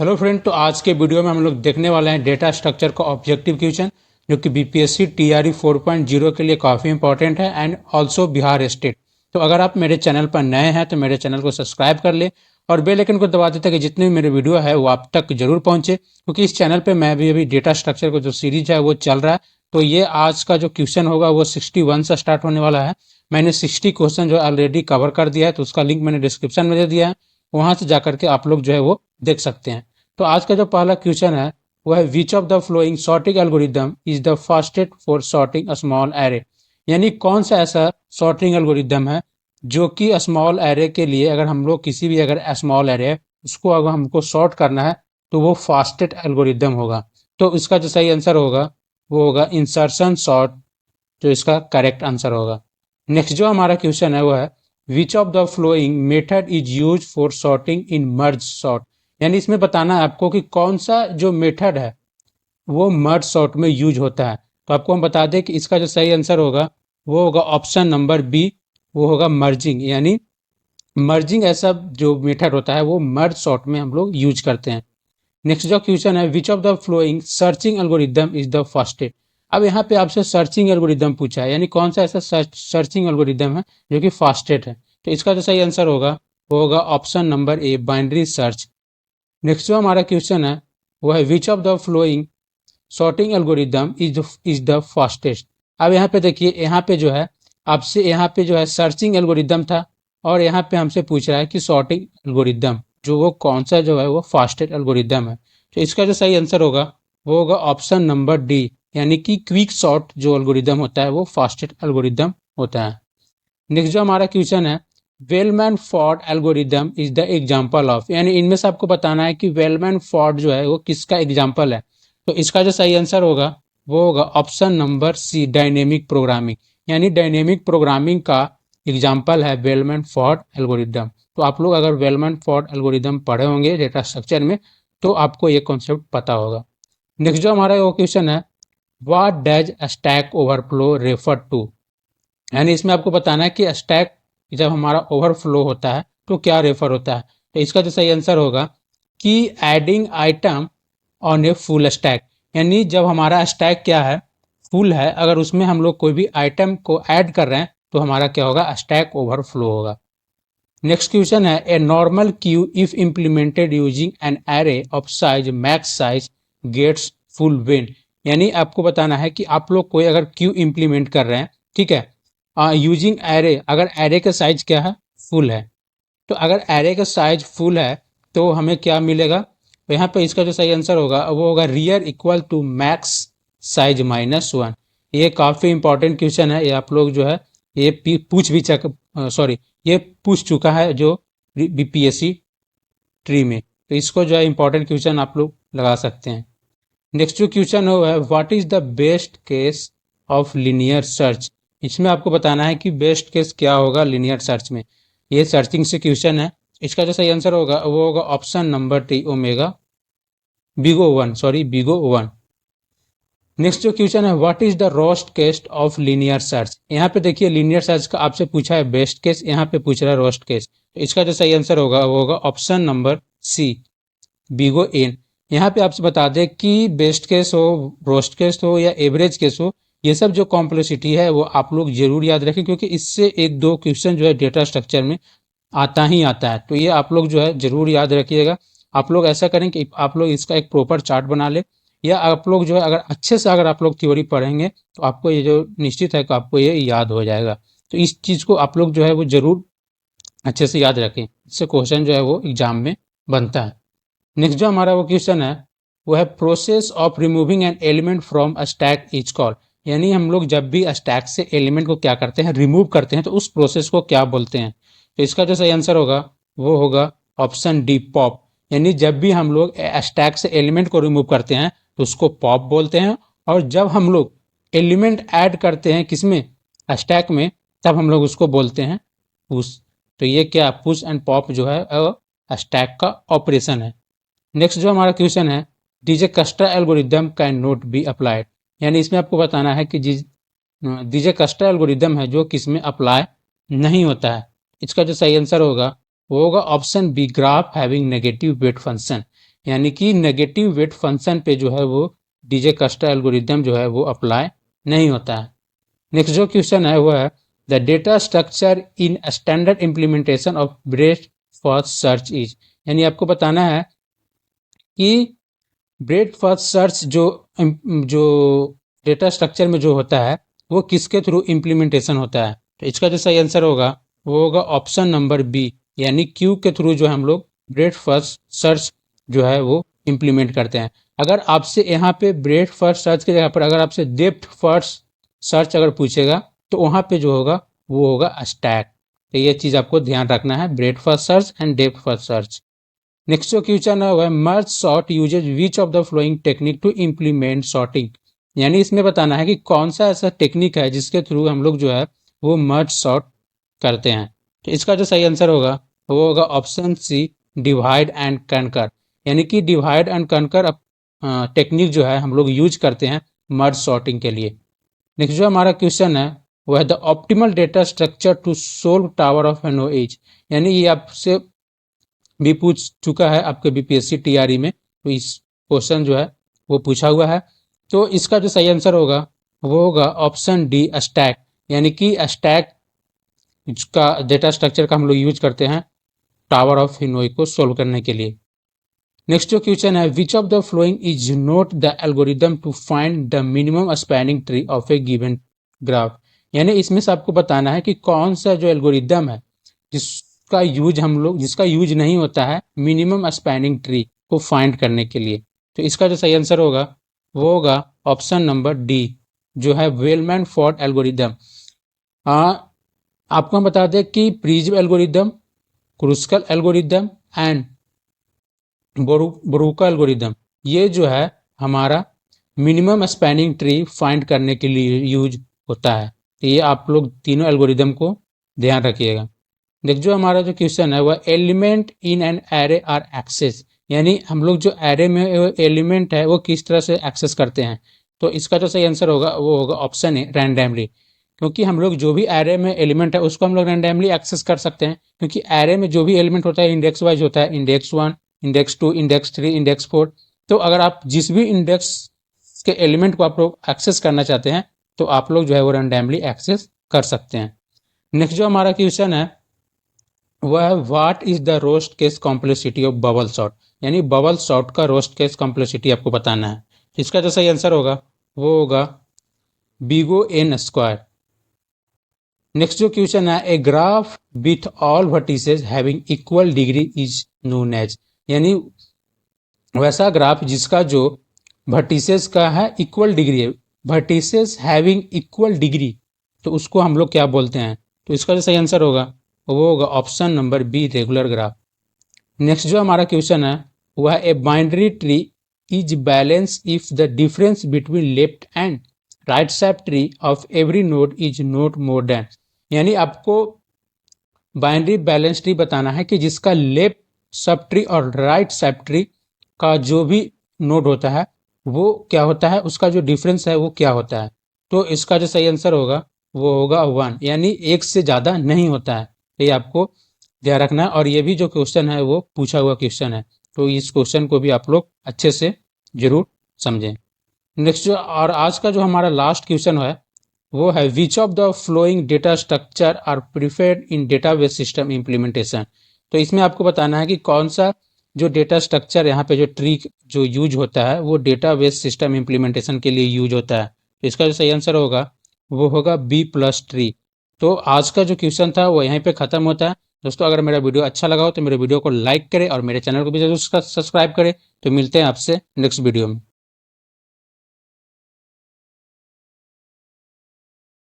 Hello friend, तो आज के वीडियो में हम लोग देखने वाले हैं डेटा स्ट्रक्चर का ऑब्जेक्टिव क्वेश्चन जो कि बीपीएससी टीआरई 4.0 के लिए काफ़ी इंपॉर्टेंट है एंड ऑल्सो बिहार स्टेट। तो अगर आप मेरे चैनल पर नए हैं तो मेरे चैनल को सब्सक्राइब कर ले और बेल आइकन को दबा देते कि जितने भी मेरे वीडियो है वो आप तक जरूर पहुंचे, क्योंकि इस चैनल पर मैं भी अभी डेटा स्ट्रक्चर को जो सीरीज है वो चल रहा है। तो ये आज का जो क्वेश्चन होगा वो 61 से स्टार्ट होने वाला है। मैंने 60 क्वेश्चन जो ऑलरेडी कवर कर दिया है, तो उसका लिंक मैंने डिस्क्रिप्शन में दे दिया है, वहां से जाकर के आप लोग जो है वो देख सकते हैं। तो आज का जो पहला क्वेश्चन है वो है which of the flowing sorting algorithm is the fastest for sorting a small array. यानी कौन सा ऐसा सॉर्टिंग एल्गोरिदम है जो कि स्मॉल एरे के लिए, अगर हम लोग किसी भी अगर स्मॉल एरे है उसको अगर हमको सॉर्ट करना है तो वो फास्टेस्ट एल्गोरिदम होगा। तो इसका जो सही आंसर होगा वो होगा इंसर्शन सॉर्ट, जो इसका करेक्ट आंसर होगा। नेक्स्ट जो हमारा क्वेश्चन है वो है which of the flowing method is use for sorting in merge sort. यानी इसमें बताना है आपको कि कौन सा जो मेथड है वो मर्ज सॉर्ट में यूज होता है। तो आपको हम बता दें कि इसका जो सही आंसर होगा वो होगा ऑप्शन नंबर बी, वो होगा मर्जिंग। यानी मर्जिंग ऐसा जो मेथड होता है वो मर्ज सॉर्ट में हम लोग यूज करते हैं। नेक्स्ट जो क्वेश्चन है which of the following searching algorithm is the fastest. अब यहाँ पे आपसे सर्चिंग एल्गोरिदम पूछा है, यानी कौन सा ऐसा सर्चिंग एल्गोरिदम है जो कि फास्टेस्ट है। तो इसका जो सही आंसर होगा वो होगा option number A, binary search. Next जो हमारा क्वेश्चन है वो है which of the flowing sorting algorithm is the fastest. अब यहाँ पे देखिए, यहाँ पे जो है आपसे यहाँ पे जो है सर्चिंग एल्गोरिदम था और यहाँ पे हमसे पूछ रहा है कि सॉर्टिंग एल्गोरिदम जो वो कौन सा जो है वो फास्टेस्ट एल्गोरिदम है। तो इसका जो सही आंसर होगा वो होगा ऑप्शन नंबर डी, यानी कि क्विक सॉर्ट जो एल्गोरिदम होता है वो फास्टेस्ट एल्गोरिदम होता है। नेक्स्ट जो हमारा क्वेश्चन है Bellman Ford algorithm is the example of. यानी इनमें से आपको बताना है कि वेलमैन फॉर्ड जो है वो किसका एग्जांपल है। तो इसका जो सही आंसर होगा वो होगा option number C, dynamic programming. यानी डायनेमिक प्रोग्रामिंग का एग्जांपल है वेलमैन फॉर्ड एल्गोरिदम। तो आप लोग अगर वेलमैन फॉर्ड एल्गोरिदम पढ़े होंगे डेटा स्ट्रक्चर में तो आपको ये कॉन्सेप्ट पता होगा। नेक्स्ट जो हमारा वो क्वेश्चन है what does stack overflow refer to. यानी इसमें आपको बताना है कि स्टैक जब हमारा ओवरफ्लो होता है तो क्या रेफर होता है। तो इसका जो सही आंसर होगा कि adding item on a full stack. यानी जब हमारा स्टैक क्या है, फुल है, अगर उसमें हम लोग कोई भी आइटम को ऐड कर रहे हैं तो हमारा क्या होगा, स्टैक ओवरफ्लो होगा। नेक्स्ट क्वेश्चन है a normal queue if implemented using an array of size max size gets full when. यानी आपको बताना है कि आप लोग कोई अगर क्यू इम्प्लीमेंट कर रहे हैं, ठीक है, यूजिंग एरे, अगर एरे का साइज क्या है, फुल है। तो अगर एरे का साइज फुल है तो हमें क्या मिलेगा। तो यहाँ पे इसका जो सही आंसर होगा वो होगा rear equal to max size minus one. ये काफ़ी इंपॉर्टेंट क्वेश्चन है, ये आप लोग जो है ये पूछ भी सॉरी, ये पूछ चुका है जो बीपीएससी ट्री में। तो इसको जो है इंपॉर्टेंट क्वेश्चन आप लोग लगा सकते हैं। नेक्स्ट जो क्वेश्चन है what is the best case of linear search. इसमें आपको बताना है कि बेस्ट केस क्या होगा लीनियर सर्च में। ये सर्चिंग से क्वेश्चन है। इसका जो सही आंसर होगा वो होगा ऑप्शन नंबर टी, ओमेगा बिगो वन। नेक्स्ट जो क्वेश्चन है what is the roast case of linear search. यहाँ पे देखिए लीनियर सर्च का आपसे पूछा है बेस्ट केस, यहाँ पे पूछ रहा है रोस्ट केस। तो इसका जो सही आंसर होगा वो होगा ऑप्शन नंबर सी, बिगो एन। यहाँ पे आपसे बता दें कि बेस्ट केस हो, रोस्ट केस हो या एवरेज केस हो, ये सब जो कॉम्प्लेक्सिटी है वो आप लोग जरूर याद रखें, क्योंकि इससे एक दो क्वेश्चन जो है डेटा स्ट्रक्चर में आता ही आता है। तो ये आप लोग जो है जरूर याद रखिएगा। आप लोग ऐसा करें कि आप लोग इसका एक प्रॉपर चार्ट बना ले, या आप लोग जो है अगर अच्छे से अगर आप लोग थ्योरी पढ़ेंगे तो आपको ये जो निश्चित है कि आपको ये याद हो जाएगा। तो इस चीज़ को आप लोग जो है वो जरूर अच्छे से याद रखें, इससे क्वेश्चन जो है वो एग्जाम में बनता है। नेक्स्ट जो हमारा वो क्वेश्चन है वो है process of removing an element from a stack is called. यानी हम लोग जब भी स्टैक से एलिमेंट को क्या करते हैं, रिमूव करते हैं, तो उस प्रोसेस को क्या बोलते हैं। तो इसका जो सही आंसर होगा वो होगा ऑप्शन डी, पॉप। यानी जब भी हम लोग स्टैक से एलिमेंट को रिमूव करते हैं तो उसको पॉप बोलते हैं, और जब हम लोग एलिमेंट ऐड करते हैं किसमें, स्टैक में, तब हम लोग उसको बोलते हैं पुश। तो ये क्या पुश एंड पॉप जो है स्टैक का ऑपरेशन है। नेक्स्ट जो हमारा क्वेश्चन है Dijkstra algorithm can not be applied. यानी इसमें आपको बताना है कि डीजे कस्टा एल्गोरिदम है जो किस में अप्लाई नहीं होता है। इसका जो सही आंसर होगा वो होगा option B, graph having negative weight function. यानी कि नेगेटिव वेट फंक्शन पे जो है वो डिजकस्टा एल्गोरिदम जो है वो अप्लाई नहीं होता है। नेक्स्ट जो क्वेश्चन है वो है the data structure in standard implementation of breath first search is, यानी आपको बताना है कि ब्रेथ फर्स्ट सर्च जो डेटा स्ट्रक्चर में जो होता है वो किसके थ्रू इम्प्लीमेंटेशन होता है। तो इसका जो सही आंसर होगा वो होगा ऑप्शन नंबर बी, यानी क्यू के थ्रू जो हम लोग ब्रेथ फर्स्ट सर्च जो है वो इम्प्लीमेंट करते हैं। अगर आपसे यहाँ पे ब्रेथ फर्स्ट सर्च की जगह पर अगर आपसे डेप्थ फर्स्ट सर्च अगर पूछेगा तो वहाँ पे जो होगा वो होगा स्टैक। तो ये चीज़ आपको ध्यान रखना है, breadth first search and depth first search. Next जो क्वेश्चन है वह merge sort uses which of the following technique to implement sorting, यानी इसमें बताना है कि कौन सा ऐसा टेक्निक है जिसके थ्रू हम लोग जो है वो मर्ज सॉर्ट करते हैं। तो इसका जो सही आंसर होगा वो होगा option C, divide and conquer, यानी कि डिवाइड एंड कनकर टेक्निक जो है हम लोग यूज करते हैं मर्ज सॉर्टिंग के लिए। नेक्स्ट जो हमारा क्वेश्चन है वो है the optimal data structure to solve tower of Hanoi is, यानी ये आपसे भी पूछ चुका है आपके बीपीएससी टीआरई में, तो इस क्वेश्चन जो है वो पूछा हुआ है। तो इसका जो सही आंसर होगा वो होगा ऑप्शन डी, स्टैक, यानी कि स्टैक का डेटा स्ट्रक्चर का हम लोग यूज करते हैं टावर ऑफ हिनोई को सोल्व करने के लिए। नेक्स्ट जो क्वेश्चन है which of the following is not the algorithm to find the minimum spanning tree of a given graph, यानी इसमें से आपको बताना है कि कौन सा जो एल्गोरिदम है जिसका यूज नहीं होता है मिनिमम स्पैनिंग ट्री को फाइंड करने के लिए। तो इसका जो सही आंसर होगा वो होगा ऑप्शन नंबर डी, जो है वेलमैन फोर्ड एल्गोरिदम। आपको हम बता दें कि Prim's algorithm, Kruskal algorithm and Boruvka algorithm ये जो है हमारा मिनिमम स्पैनिंग ट्री फाइंड करने के लिए यूज होता है। तो ये आप लोग तीनों एल्गोरिदम को ध्यान रखिएगा। देखो जो हमारा जो क्वेश्चन है वह element in an array are access, यानी हम लोग जो एरे में एलिमेंट है वो किस तरह से एक्सेस करते हैं। तो इसका जो सही आंसर होगा वो होगा ऑप्शन ए, रैंडमली, क्योंकि हम लोग जो भी एरे में एलिमेंट है उसको हम लोग रैंडमली एक्सेस कर सकते हैं, क्योंकि एरे में जो भी एलिमेंट होता है इंडेक्स वाइज होता है, इंडेक्स 1, इंडेक्स 2, इंडेक्स 3, इंडेक्स 4। तो अगर आप जिस भी इंडेक्स के एलिमेंट को आप लोग एक्सेस करना चाहते हैं तो आप लोग जो है वो रैंडमली एक्सेस कर सकते हैं। नेक्स्ट जो हमारा क्वेश्चन है वह है what is the roast case complexity of bubble sort, यानी बबल सॉर्ट का रोस्ट केस कॉम्प्लेक्सिटी आपको बताना है। इसका जो सही आंसर होगा वो होगा बीगो एन स्क्वायर। नेक्स्ट जो क्वेश्चन है a graph with all vertices having equal degree is known as, यानी वैसा ग्राफ जिसका जो वर्टिसेस का है इक्वल डिग्री है, वर्टिसेस हैविंग इक्वल डिग्री, तो उसको हम लोग क्या बोलते हैं। तो इसका जो सही आंसर होगा वो होगा option number B, regular graph. Next जो हमारा क्वेश्चन है वह a binary tree is balance if the difference between left and right sub tree of every node is not more than, यानी आपको बाइनरी बैलेंस ट्री बताना है कि जिसका लेफ्ट सब ट्री और राइट सब ट्री का जो भी नोड होता है वो क्या होता है, उसका जो डिफरेंस है वो क्या होता है। तो इसका जो सही आंसर होगा वो होगा 1, यानी एक से ज़्यादा नहीं होता है। ये आपको ध्यान रखना है, और ये भी जो क्वेश्चन है वो पूछा हुआ क्वेश्चन है, तो इस क्वेश्चन को भी आप लोग अच्छे से जरूर समझें। नेक्स्ट जो और आज का जो हमारा लास्ट क्वेश्चन है वो है which of the following data structure are preferred in database system implementation. तो इसमें आपको बताना है कि कौन सा जो डेटा स्ट्रक्चर यहाँ पे जो ट्री जो यूज होता है वो डेटाबेस सिस्टम इम्प्लीमेंटेशन के लिए यूज होता है। तो इसका जो सही आंसर होगा वो होगा बी प्लस ट्री। तो आज का जो क्वेश्चन था वो यहीं पे खत्म होता है। दोस्तों अगर मेरा वीडियो अच्छा लगा हो तो मेरे वीडियो को लाइक करें और मेरे चैनल को भी जरूर सब्सक्राइब करें। तो मिलते हैं आपसे नेक्स्ट वीडियो में।